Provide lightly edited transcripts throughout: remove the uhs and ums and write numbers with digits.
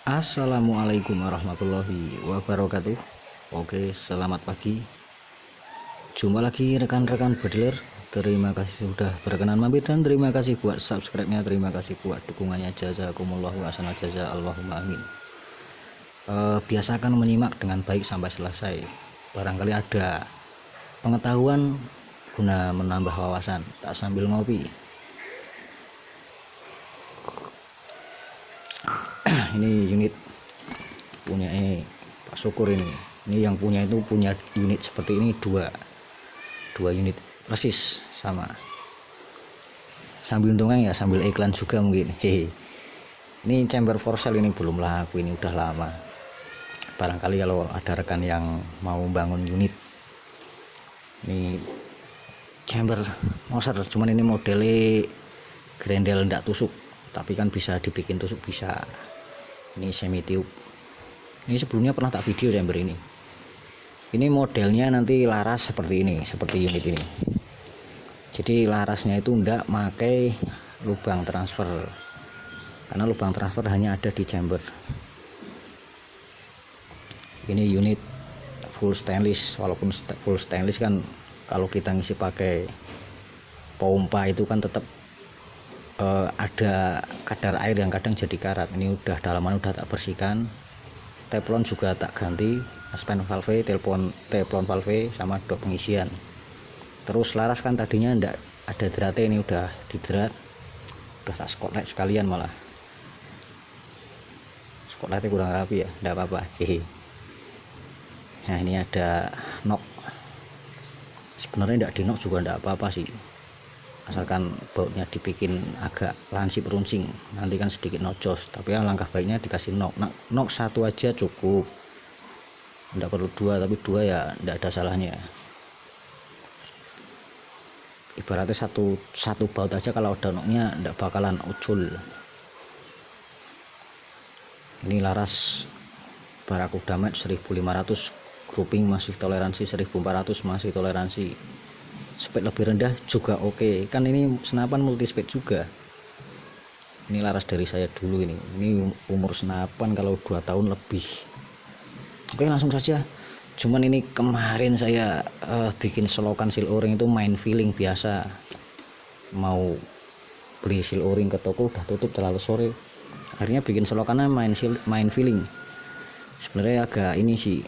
Assalamualaikum warahmatullahi wabarakatuh. Oke, selamat pagi. Jumpa lagi rekan-rekan bediler. Terima kasih sudah berkenan mampir dan terima kasih buat subscribe-nya, terima kasih buat dukungannya. Jazakumullahu ahsanal jaza, Allahumma amin. Biasakan menyimak dengan baik sampai selesai. Barangkali ada pengetahuan guna menambah wawasan. Tak sambil ngopi. Ini unit punya Pak Syukur ini yang punya itu punya unit seperti ini dua unit persis sama. Sambil untungnya ya sambil iklan juga mungkin. Hehe. Ini chamber for sale, ini belum laku, ini udah lama. Barangkali kalau ada rekan yang mau bangun unit, ini chamber moser, cuman ini modelnya grendel ndak tusuk, tapi kan bisa dibikin tusuk bisa. Ini semi tube. Ini sebelumnya pernah tak video chamber ini. Ini modelnya nanti laras seperti ini, seperti unit ini. Jadi larasnya itu ndak pakai lubang transfer, karena lubang transfer hanya ada di chamber. Ini unit full stainless, walaupun full stainless kan kalau kita ngisi pakai pompa itu kan tetap ada kadar air yang kadang jadi karat. Ini udah dalaman udah tak bersihkan, teflon juga tak ganti, aspen valve, teflon valve sama dop pengisian. Terus laras kan tadinya ndak ada dratnya, ini udah didrat, udah tak skotlet sekalian, malah skotletnya kurang rapi ya, ndak apa-apa. Hehe. Nah ini ada nok, sebenarnya ndak di nok juga ndak apa-apa sih, asalkan bautnya dibikin agak lansip runcing, nanti kan sedikit nojos, tapi langkah baiknya dikasih nok satu aja cukup, tidak perlu dua, tapi dua ya tidak ada salahnya. Ibaratnya satu baut aja kalau ada noknya tidak bakalan ucul. Ini laras Barakuda Med 1500, grouping masih toleransi, 1400 masih toleransi. Speed lebih rendah juga oke. Kan ini senapan multi speed juga. Ini laras dari saya dulu ini umur senapan kalau 2 tahun lebih. Oke, langsung saja. Cuman ini kemarin saya bikin selokan seal o-ring itu main feeling biasa. Mau beli seal o-ring ke toko udah tutup terlalu sore. Akhirnya bikin selokannya main feeling. Sebenarnya agak ini sih.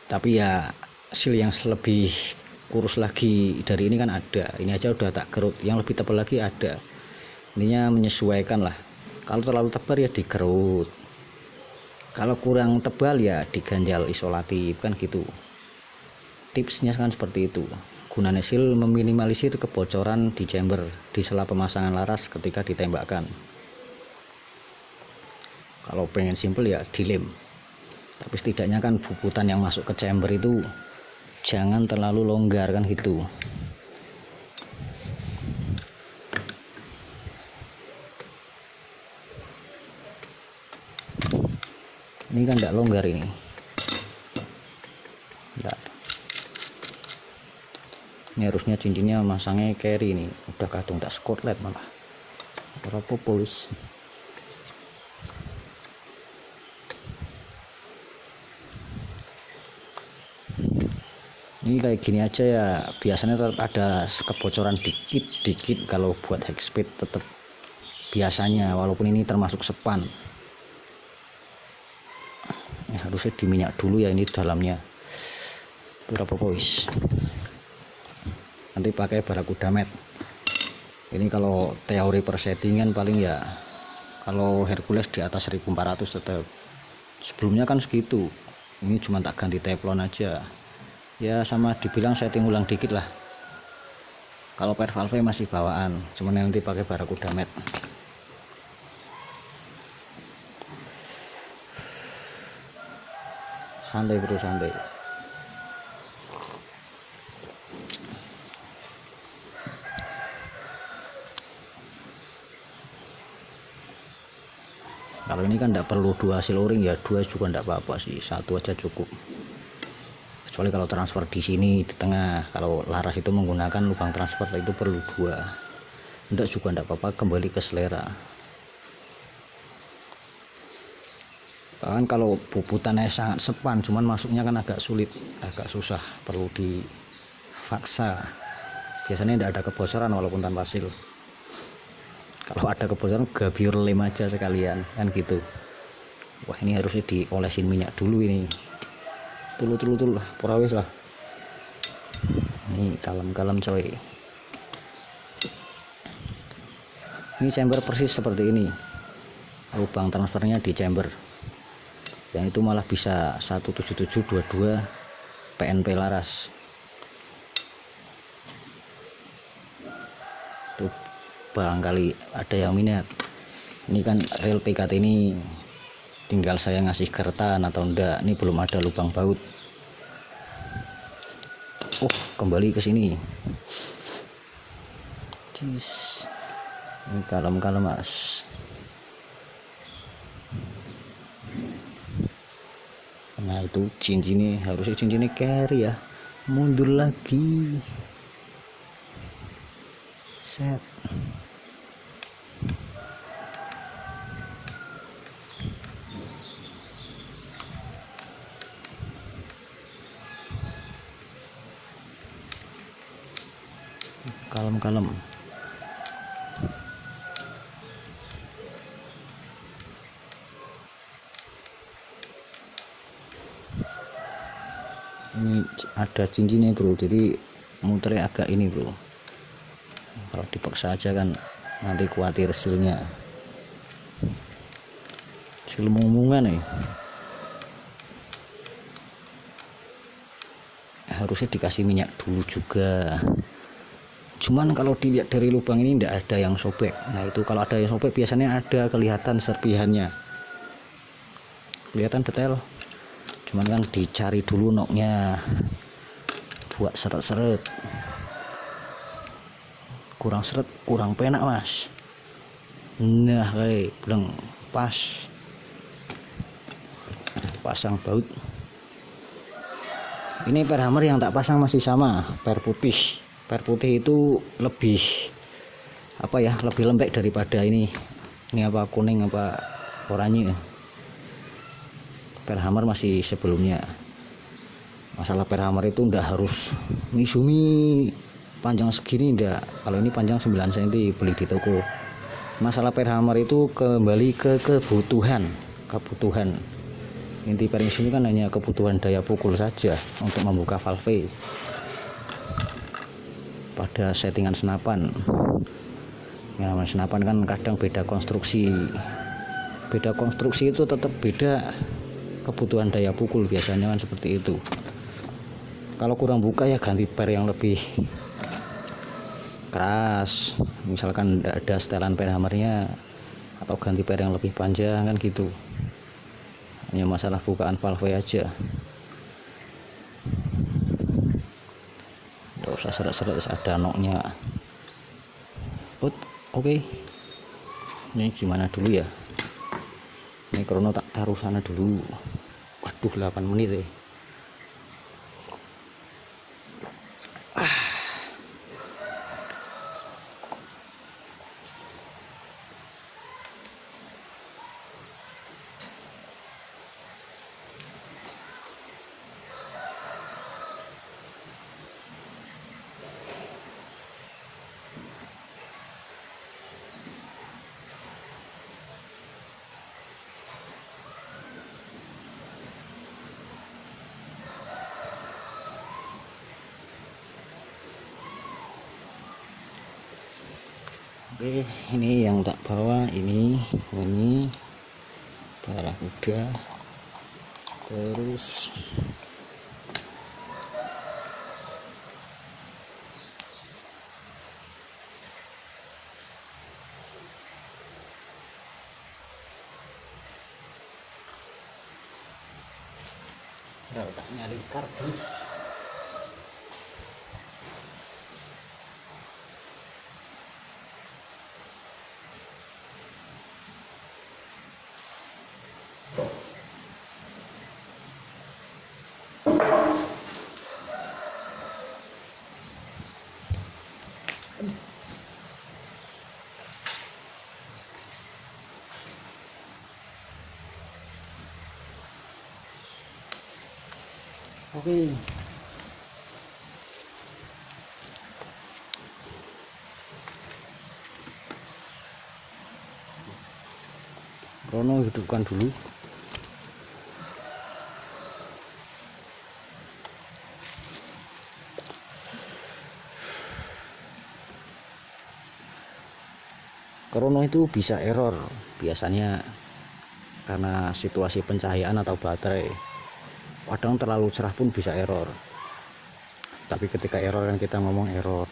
Tapi ya seal yang lebih kurus lagi dari ini kan ada, ini aja udah tak kerut, yang lebih tebal lagi ada. Ininya menyesuaikan lah, kalau terlalu tebal ya dikerut, kalau kurang tebal ya diganjal isolatif, kan gitu. Tipsnya kan seperti itu. Gunanya seal meminimalisir kebocoran di chamber di sela pemasangan laras ketika ditembakkan. Kalau pengen simple ya dilem, tapi setidaknya kan bubutan yang masuk ke chamber itu jangan terlalu longgar, kan gitu. Ini kan tidak longgar ini, enggak. Ini harusnya cincinnya masangnya carry, ini udah kadung tak skotlet malah berapa polis. Ini kayak gini aja ya, biasanya tetap ada kebocoran dikit kalau buat high speed, tetap biasanya, walaupun ini termasuk sepan ya, harusnya diminyak dulu ya. Ini dalamnya berapa boys, nanti pakai Barakuda Med. Ini kalau teori persettingan paling ya, kalau Hercules di atas 1400 tetap, sebelumnya kan segitu. Ini cuma tak ganti teflon aja ya, sama dibilang setting ulang dikit lah. Kalau per valve masih bawaan, cuman nanti pakai Barakuda Med. Santai bro, santai. Kalau ini kan tidak perlu dua seal o-ring ya, dua juga tidak apa-apa sih, satu aja cukup. Kecuali kalau transfer di sini di tengah, kalau laras itu menggunakan lubang transfer itu perlu dua, enggak juga enggak apa-apa, kembali ke selera. Bahkan kalau puputannya sangat sepan, cuman masuknya kan agak sulit, agak susah, perlu difaksa. Biasanya tidak ada kebocoran walaupun tanpa seal. Kalau ada kebocoran gabiur lem aja sekalian kan gitu. Wah, ini harusnya diolesin minyak dulu ini. Tulu lah, porawes lah. Ini kalem-kalem coy. Ini chamber persis seperti ini. Lubang transfernya di chamber. Yang itu malah bisa 17722 PNP laras. Tuh, barangkali ada yang minat. Ini kan rel PKT ini tinggal saya ngasih kertan atau enggak. Ini belum ada lubang baut. Oh, kembali ke sini. Ini kalem-kalem mas. Nah itu cincinnya, harusnya cincinnya carry ya. Mundur lagi. Set. Kalem-kalem. Ini ada cincinnya bro, jadi muternya agak ini bro. Kalau dipaksa aja kan nanti khawatir silnya sil ngomongan nih. Harusnya dikasih minyak dulu juga, cuman kalau dilihat dari lubang ini tidak ada yang sobek. Nah itu kalau ada yang sobek biasanya ada kelihatan serpihannya, kelihatan detail. Cuman kan dicari dulu noknya buat seret-seret, kurang seret, kurang penak mas. Nah kayak belum pas, pasang baut. Ini per hammer yang tak pasang masih sama, per putih. Per putih itu lebih apa ya, lebih lembek daripada ini apa kuning apa oranye. Per hammer masih sebelumnya. Masalah per hammer itu ndak harus Misumi panjang segini, ndak. Kalau ini panjang 9 cm beli di toko. Masalah per hammer itu kembali ke kebutuhan. Inti per ini kan hanya kebutuhan daya pukul saja untuk membuka valve. Pada settingan senapan, ya, senapan kan kadang beda konstruksi. Beda konstruksi itu tetap beda kebutuhan daya pukul, biasanya kan seperti itu. Kalau kurang buka ya ganti per yang lebih keras, misalkan tidak ada setelan per hammernya, atau ganti per yang lebih panjang kan gitu. Hanya masalah bukaan valve aja. Tidak usah seret-seret, ada noknya. Oke. Ini gimana dulu ya? Ini krono tak taruh sana dulu. Waduh, 8 menit ya. Oke, ini yang tak bawa ini barakuda, terus udah nyari kardus. Oke. Rono hidupkan dulu. Krono itu bisa error biasanya karena situasi pencahayaan atau baterai. Kadang terlalu cerah pun bisa error. Tapi ketika error kan kita ngomong error.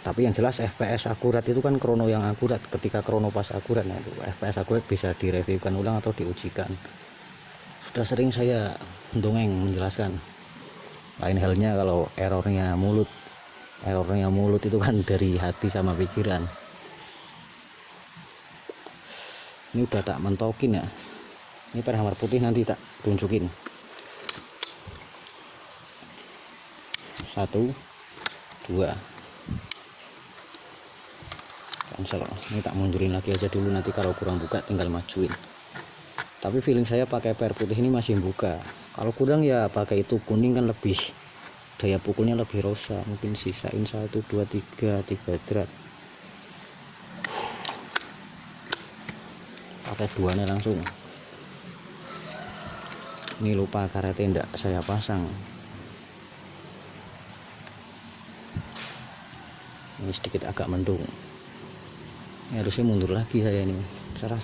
Tapi yang jelas FPS akurat itu kan krono yang akurat. Ketika krono pas akurat, nah itu FPS akurat bisa direviewkan ulang atau diujikan. Sudah sering saya dongeng menjelaskan. Lain halnya kalau errornya mulut. Errornya mulut itu kan dari hati sama pikiran. Ini udah tak mentokin ya. Ini perhamar putih nanti tak tunjukin. 1 2 cancel. Ini tak mundurin lagi aja dulu, nanti kalau kurang buka tinggal majuin. Tapi feeling saya pakai per putih ini masih buka. Kalau kurang ya pakai itu kuning kan lebih daya pukulnya lebih rosa. Mungkin sisain 1 2 3 drat. Pakai 2 nya langsung. Ini lupa karetnya enggak saya pasang. Ini sedikit agak mendung. Ini harusnya mundur lagi saya ini. Cerah.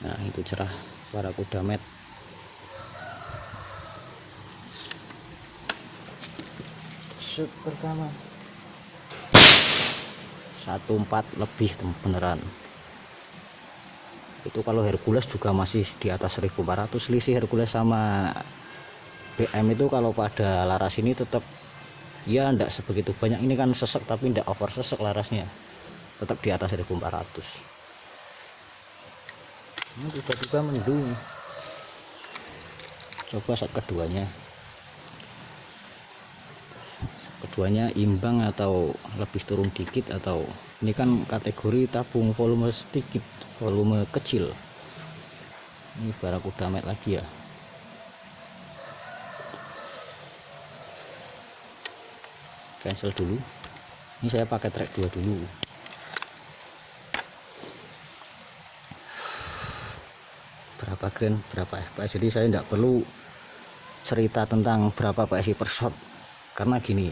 Nah itu cerah Barakuda Matte. Shoot pertama 1.4 lebih beneran. Itu kalau Hercules juga masih di atas 1400. Selisih Hercules sama BM itu kalau pada laras ini tetap ya ndak sebegitu banyak. Ini kan sesek tapi ndak over sesek larasnya, tetap di atas 1400. Ini tiba-tiba mendung. Coba saat keduanya imbang atau lebih turun dikit, atau ini kan kategori tabung volume sedikit, volume kecil. Ini Barakuda Matte lagi ya. Cancel dulu. Ini saya pakai track 2 dulu. Berapa grain berapa fps, jadi saya tidak perlu cerita tentang berapa PSI per shot. Karena gini,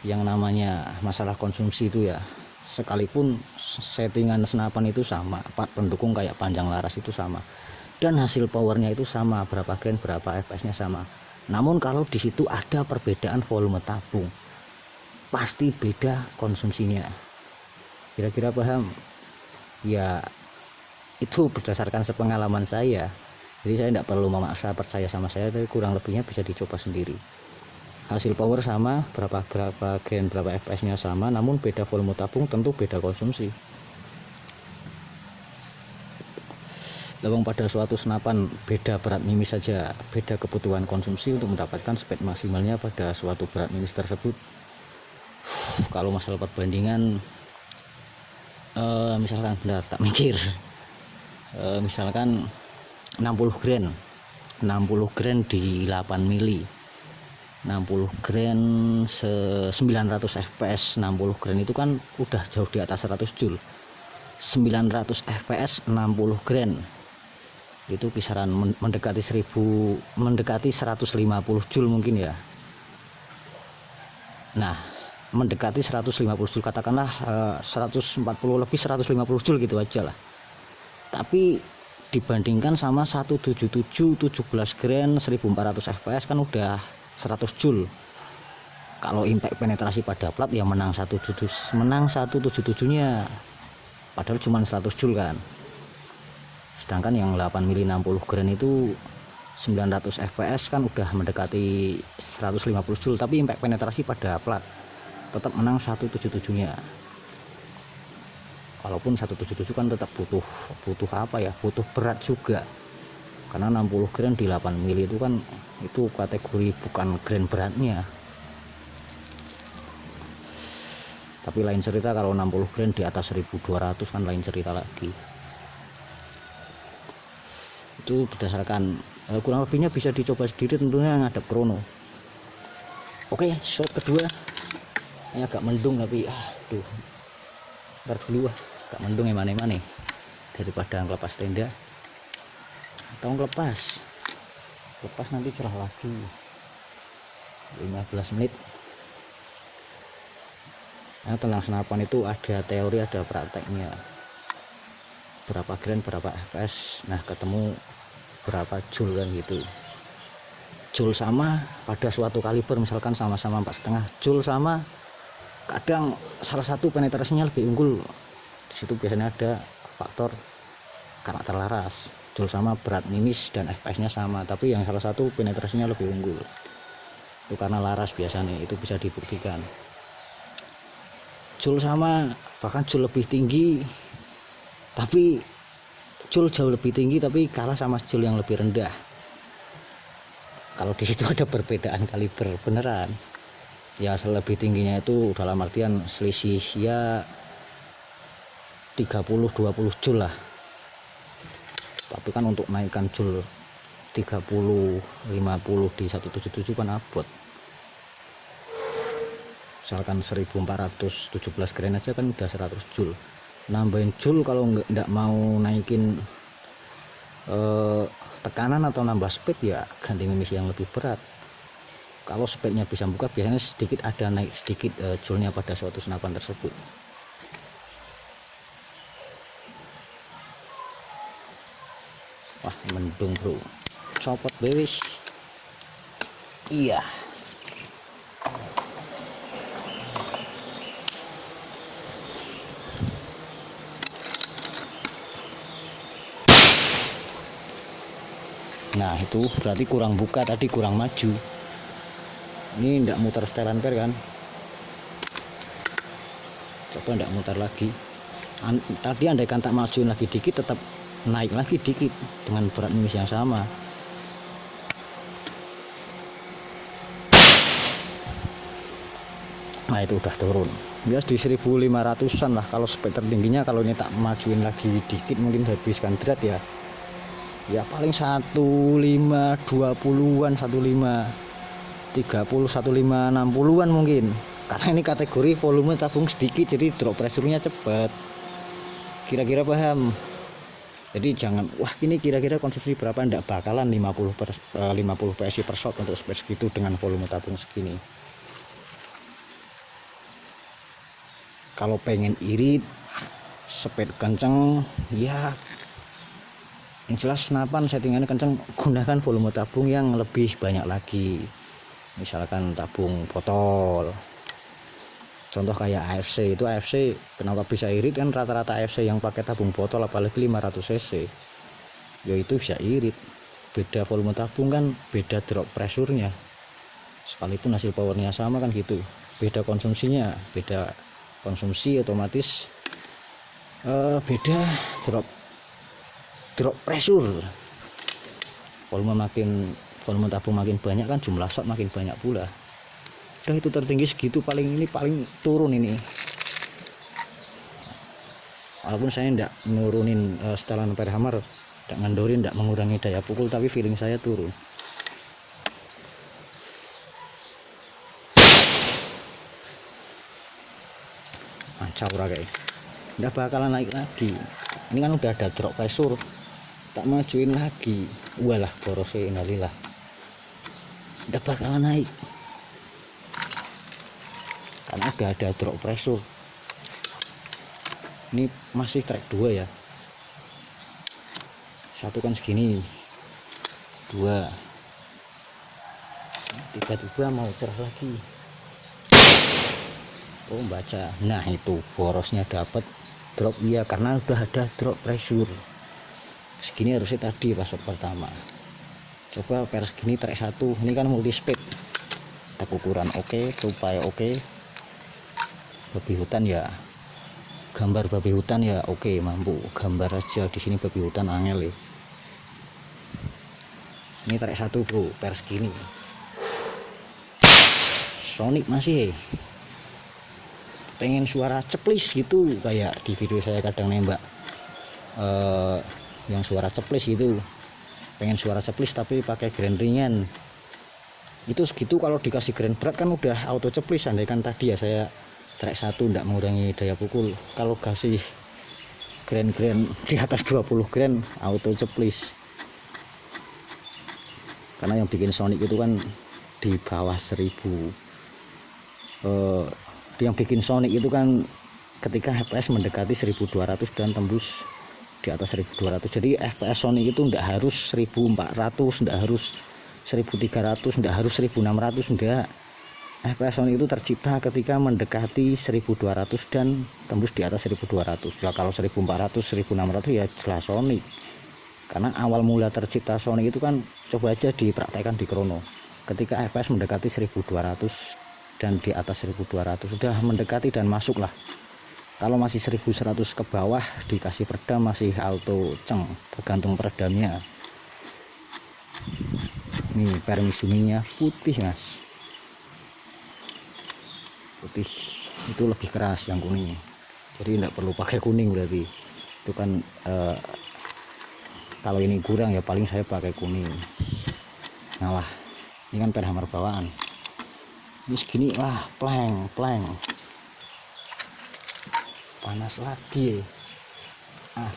yang namanya masalah konsumsi itu ya, sekalipun settingan senapan itu sama, part pendukung kayak panjang laras itu sama, dan hasil powernya itu sama, berapa grain berapa fps nya sama, namun kalau di situ ada perbedaan volume tabung, pasti beda konsumsinya. Kira-kira paham ya? Itu berdasarkan sepengalaman saya, jadi saya tidak perlu memaksa percaya sama saya, tapi kurang lebihnya bisa dicoba sendiri. Hasil power sama, berapa grain berapa fps nya sama, namun beda volume tabung, tentu beda konsumsi. Lawang pada suatu senapan beda berat mimis saja, beda kebutuhan konsumsi untuk mendapatkan speed maksimalnya pada suatu berat mimis tersebut. Kalau masalah perbandingan, misalkan benar tak mikir, misalkan 60 grain di 8 mili, 60 grain 900 fps, 60 grain itu kan udah jauh di atas 100 joule. 900 fps 60 grain itu kisaran mendekati 150 joule mungkin ya. Nah, mendekati 150 joule, katakanlah 140 lebih 150 joule gitu aja lah. Tapi dibandingkan sama 177 17 grain 1400 fps kan udah 100 joule. Kalau impact penetrasi pada plat ya menang 177 nya, padahal cuma 100 joule kan. Sedangkan yang 8 mili 60 grain itu 900 fps kan udah mendekati 150 joule, tapi impact penetrasi pada plat tetap menang 177 nya. Walaupun 177 kan tetap butuh apa ya, butuh berat juga, karena 60 grain di 8 mili itu kan itu kategori bukan grain beratnya. Tapi lain cerita kalau 60 grain di atas 1200 kan lain cerita lagi. Itu berdasarkan kurang lebihnya bisa dicoba sendiri tentunya ngadep krono. Oke, shot kedua ini agak mendung tapi aduh, ntar dulu agak mendung emane-emane daripada ngelepas tenda atau ngelepas nanti cerah lagi. 15 menit. Nah, tentang senapan itu ada teori ada prakteknya, berapa grand berapa fps, nah ketemu berapa joule kan gitu. Joule sama pada suatu kaliber, misalkan sama-sama 4,5 joule sama, kadang salah satu penetrasinya lebih unggul. Di situ biasanya ada faktor karakter laras. Joule sama berat mimis dan fps nya sama, tapi yang salah satu penetrasinya lebih unggul itu karena laras biasanya, itu bisa dibuktikan. Joule sama bahkan joule lebih tinggi, tapi joule jauh lebih tinggi tapi kalah sama joule yang lebih rendah. Kalau di situ ada perbedaan kaliber beneran ya, lebih tingginya itu dalam artian selisih ya 30-20 joule lah. Tapi kan untuk naikkan joule 30-50 di 177 kan abot. Misalkan 1417 grand aja kan udah 100 joule. Nambahin joule kalau nggak mau naikin tekanan atau nambah speed ya ganti mimis yang lebih berat. Kalau speednya bisa buka biasanya sedikit ada naik sedikit joule-nya pada suatu senapan tersebut. Wah mendung bro, copot bewis. Iya. Nah itu berarti kurang buka tadi, kurang maju. Ini ndak muter setelan per kan, coba ndak muter lagi. Tadi andaikan tak majuin lagi dikit tetap naik lagi dikit dengan berat mimis yang sama. Nah itu udah turun bias di 1500an lah kalau speed tertingginya. Kalau ini tak majuin lagi dikit mungkin habiskan drat ya paling 1520-an, 1530, 1560-an mungkin, karena ini kategori volume tabung sedikit jadi drop pressure-nya cepat. Kira-kira paham? Jadi jangan wah ini kira-kira konsumsi berapa, ndak bakalan 50 PSI per shot untuk speed segitu dengan volume tabung segini. Kalau pengen irit speed kenceng ya yang jelas senapan settingannya kenceng, gunakan volume tabung yang lebih banyak lagi, misalkan tabung botol. Contoh kayak AFC, itu AFC kenapa bisa irit kan rata-rata AFC yang pakai tabung botol apalagi 500 cc yaitu bisa irit. Beda volume tabung kan beda drop pressure-nya, sekalipun hasil powernya sama kan gitu, beda konsumsinya, beda konsumsi otomatis beda drop pressure. Volume tabung makin banyak kan jumlah shot makin banyak pula. Udah itu tertinggi segitu, paling turun ini. Walaupun saya ndak nurunin setelan per hammer, ndak ngandorin, ndak mengurangi daya pukul, tapi feeling saya turun. Mancau guys, ndak bakalan naik lagi. Ini kan udah ada drop pressure, tak majuin lagi, walah borosnya innalillah, ndak bakalan naik karena udah ada drop pressure. Ini masih track 2 ya, satu kan segini, 2 tiba-tiba mau cerah lagi. Oh baca, nah itu borosnya dapat drop ya karena udah ada drop pressure segini. Harusnya tadi pas pertama coba per segini track 1, ini kan multi speed, tak ukuran oke, tupai oke, babi hutan ya, gambar babi hutan ya oke, mampu gambar aja di sini babi hutan angel ya. Ini track 1 bro, per segini Sonic masih pengen suara ceplis gitu, kayak di video saya kadang nembak yang suara ceplis gitu. pengen suara ceplis tapi pakai grand ringan itu segitu. Kalau dikasih grand berat kan udah auto ceplis. Andaikan tadi ya saya track 1 tidak mengurangi daya pukul, kalau kasih grand di atas 20 grand auto ceplis. Karena yang bikin Sonic itu kan di bawah 1000, yang bikin Sonic itu kan ketika FPS mendekati 1200 dan tembus di atas 1200. Jadi FPS Sonic itu tidak harus 1400, tidak harus 1300, tidak harus 1600, enggak. FPS Sonic itu tercipta ketika mendekati 1200 dan tembus di atas 1200. Ya kalau 1400, 1600 ya jelas Sonic. Karena awal mula tercipta Sonic itu kan, coba aja dipraktekkan di Chrono. Ketika FPS mendekati 1200 dan di atas 1200 sudah mendekati dan masuk lah. Kalau masih 1100 ke bawah dikasih peredam masih auto ceng, tergantung peredamnya. Nih permisuminya putih mas, putih itu lebih keras yang kuning, jadi tidak perlu pakai kuning. Berarti itu kan kalau ini kurang ya paling saya pakai kuning. Nah lah ini kan perhammer bawaan ini segini, wah plank panas lagi ah.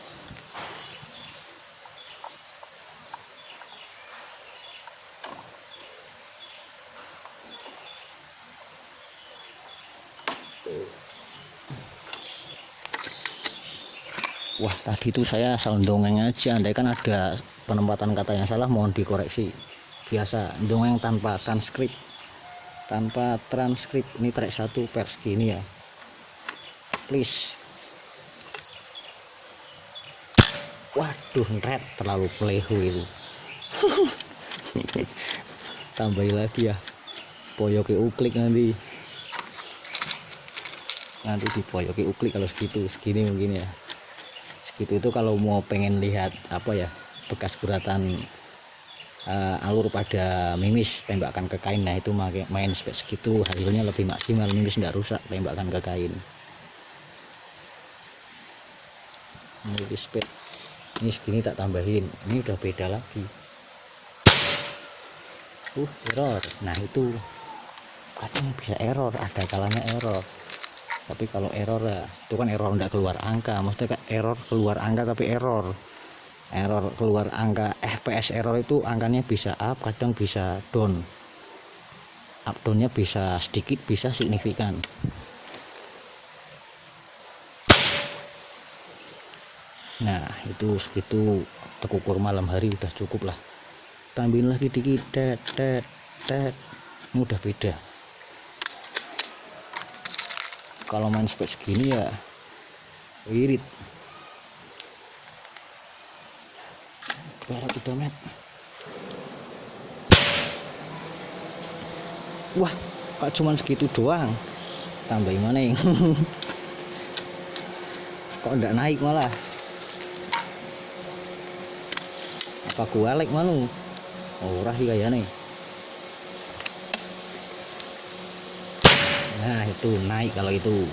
Wah tadi itu saya asal dongeng aja, andai kan ada penempatan kata yang salah mohon dikoreksi. Biasa dongeng tanpa transkrip, ini track 1 per segini ya, please. Waduh red terlalu pelehu itu. Tambahin lagi ya poyoke uklik, nanti dipoyoki uklik kalau segini mungkin ya. Segitu itu kalau mau pengen lihat apa ya, bekas guratan alur pada mimis tembakan ke kain. Nah itu main spek segitu hasilnya lebih maksimal, mimis tidak rusak tembakan ke kain. Ini spek ini segini tak tambahin, ini udah beda lagi. Error. Nah itu kadang bisa error, ada kalanya error. Tapi kalau error ya itu kan error tidak keluar angka, maksudnya error keluar angka tapi error keluar angka. FPS error itu angkanya bisa up, kadang bisa down. Up downnya bisa sedikit, bisa signifikan. Nah itu segitu tekukur malam hari udah cukup lah. Tambahin lagi dikit, tet ini udah beda. Kalau main spek segini ya irit. Barat udah met. Wah kok cuman segitu doang, tambahin mana yang kok enggak naik malah. Apa gua like manu? Ora sih kayaknya. Nah itu naik, kalau itu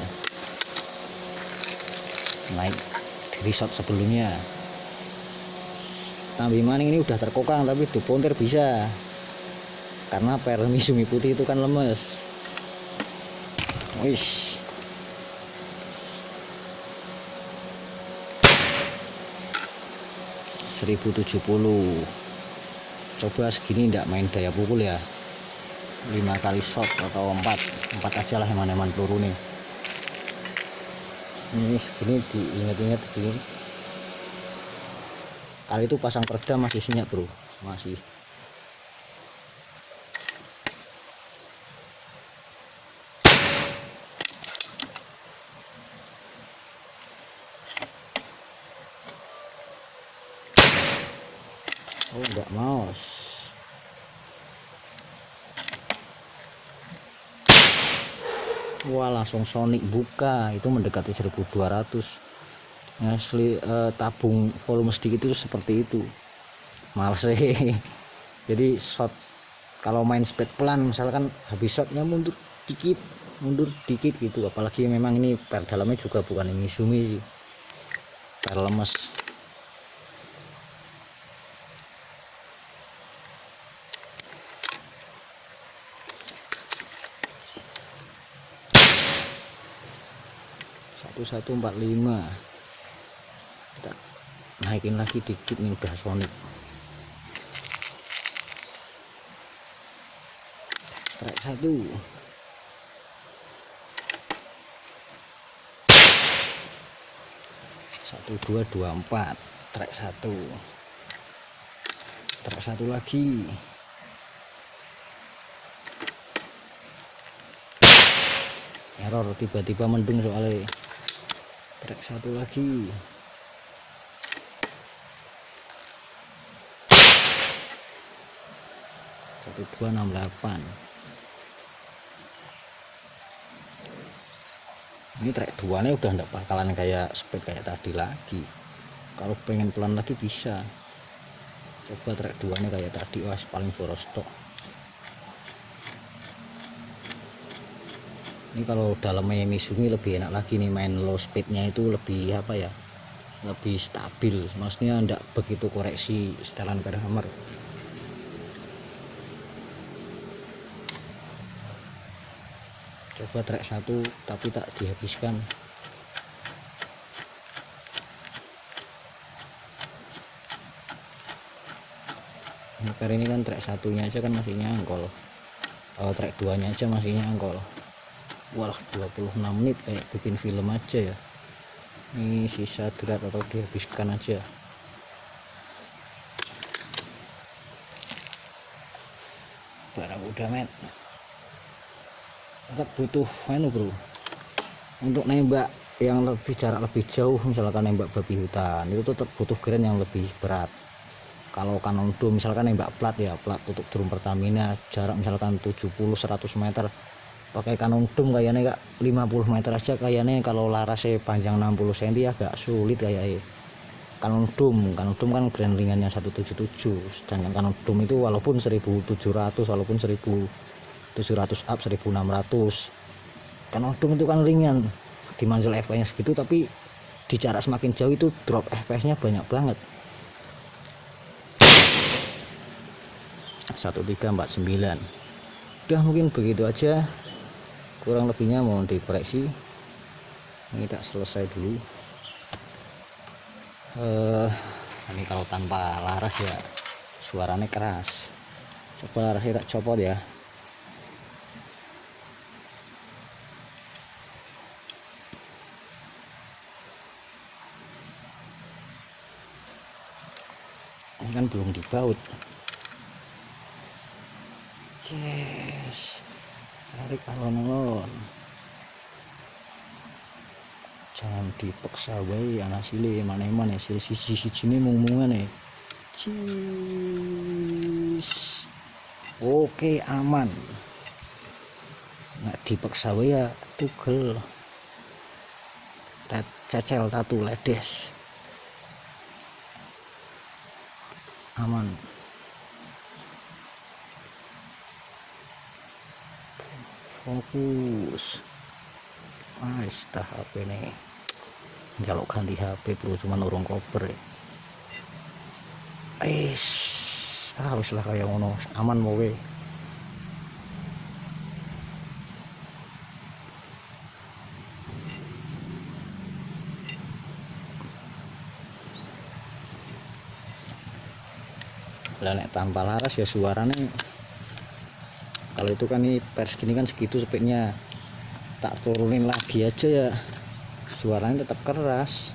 naik dari shot sebelumnya. Tambi maning ini udah terkokang tapi dupontir bisa, karena permisumi putih itu kan lemes. Wish. .1070. Coba segini ndak main daya pukul ya, 5 kali shot atau 4 aja lah eman-eman peluru nih. Ini segini diingat-ingat begini. Kali itu pasang peredam masih senyap bro, masih. Oh enggak mouse. Wah langsung Sonic buka, itu mendekati 1200. Asli tabung volume sedikit itu seperti itu. Males sih. Jadi shot kalau main speed pelan misalkan habis shotnya mundur dikit gitu. Apalagi memang ini per dalamnya juga bukan Misumi, per lemes. 1145. Kita naikin lagi dikit nih, udah Sonic. Trek 1. Satu dua dua empat. Trek 1. Trek 1 lagi. Error, tiba-tiba mendung soalnya. Trek 1 lagi. Satu 268. Ini trek 2 nya udah enggak bakalan kayak speed kayak tadi lagi. Kalau pengen pelan lagi bisa. Coba trek 2 nya kayak tadi, wah paling boros tok. Ini kalau dalamnya Mizumi lebih enak lagi nih, main low speednya itu lebih apa ya, lebih stabil, maksudnya enggak begitu koreksi setelan Warhammer. Coba trek 1 tapi tak dihabiskan. Ini kan trek 1-nya aja kan masih nyangkol, trek 2-nya aja masih nyangkol. Wah 26 menit kayak bikin film aja ya. Ini sisa berat atau dihabiskan aja. Barang udah men, tetap butuh bro, untuk nembak yang lebih jarak lebih jauh, misalkan nembak babi hutan itu tetap butuh grand yang lebih berat. Kalau Cannon Dome misalkan nembak plat ya, plat tutup drum Pertamina, jarak misalkan 70-100 meter, pakai Cannon Dome kayaknya 50 meter aja kayaknya, kalau larasnya panjang 60 cm agak sulit kayaknya. Cannon Dome kan grand ringannya 177, sedangkan Cannon Dome itu walaupun 1700, walaupun 1700 up, 1600, Cannon Dome itu kan ringan di manzil FPS gitu, tapi di jarak semakin jauh itu drop FPS nya banyak banget. 1349. Udah mungkin begitu aja, kurang lebihnya mohon dikoreksi. Ini tak selesai dulu. Ini kalau tanpa laras ya suaranya keras. Coba larasnya tak copot ya. Ini kan belum dibaut. Yes, tarik alon-alon, jangan dipaksa wae anak sile mana-mana ya, sisi-sisi ini mung-mungan ya. Cis. Oke aman, nggak dipaksa wae ya tugel, cecel tatu ledes, aman. Fokus. Dah HP nih jaluk ganti HP bro, cuman urung koper ya. Haruslah kayak ngono, aman mau we. Lah nek tanpa laras ya suaranya, kalau itu kan ini pers gini kan segitu speednya, tak turunin lagi aja ya suaranya tetap keras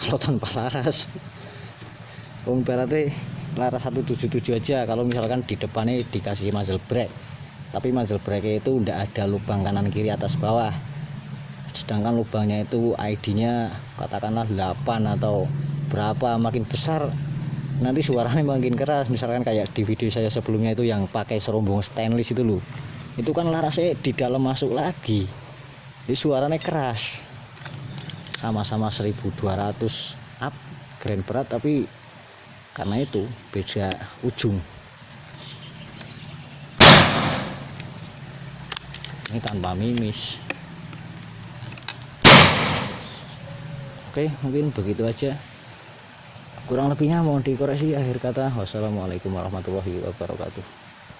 kalau tanpa laras. Berarti laras 177 aja, kalau misalkan di depannya dikasih muzzle brake, tapi muzzle brake itu udah ada lubang kanan kiri atas bawah, sedangkan lubangnya itu ID nya katakanlah 8 atau berapa, makin besar nanti suaranya makin keras. Misalkan kayak di video saya sebelumnya itu yang pakai serombong stainless itu loh, itu kan larasnya di dalam masuk lagi, jadi suaranya keras. Sama-sama 1200 up grand berat, tapi karena itu beda ujung. Ini tanpa mimis. Oke, mungkin begitu aja, kurang lebihnya mohon dikoreksi. Akhir kata, wassalamualaikum warahmatullahi wabarakatuh.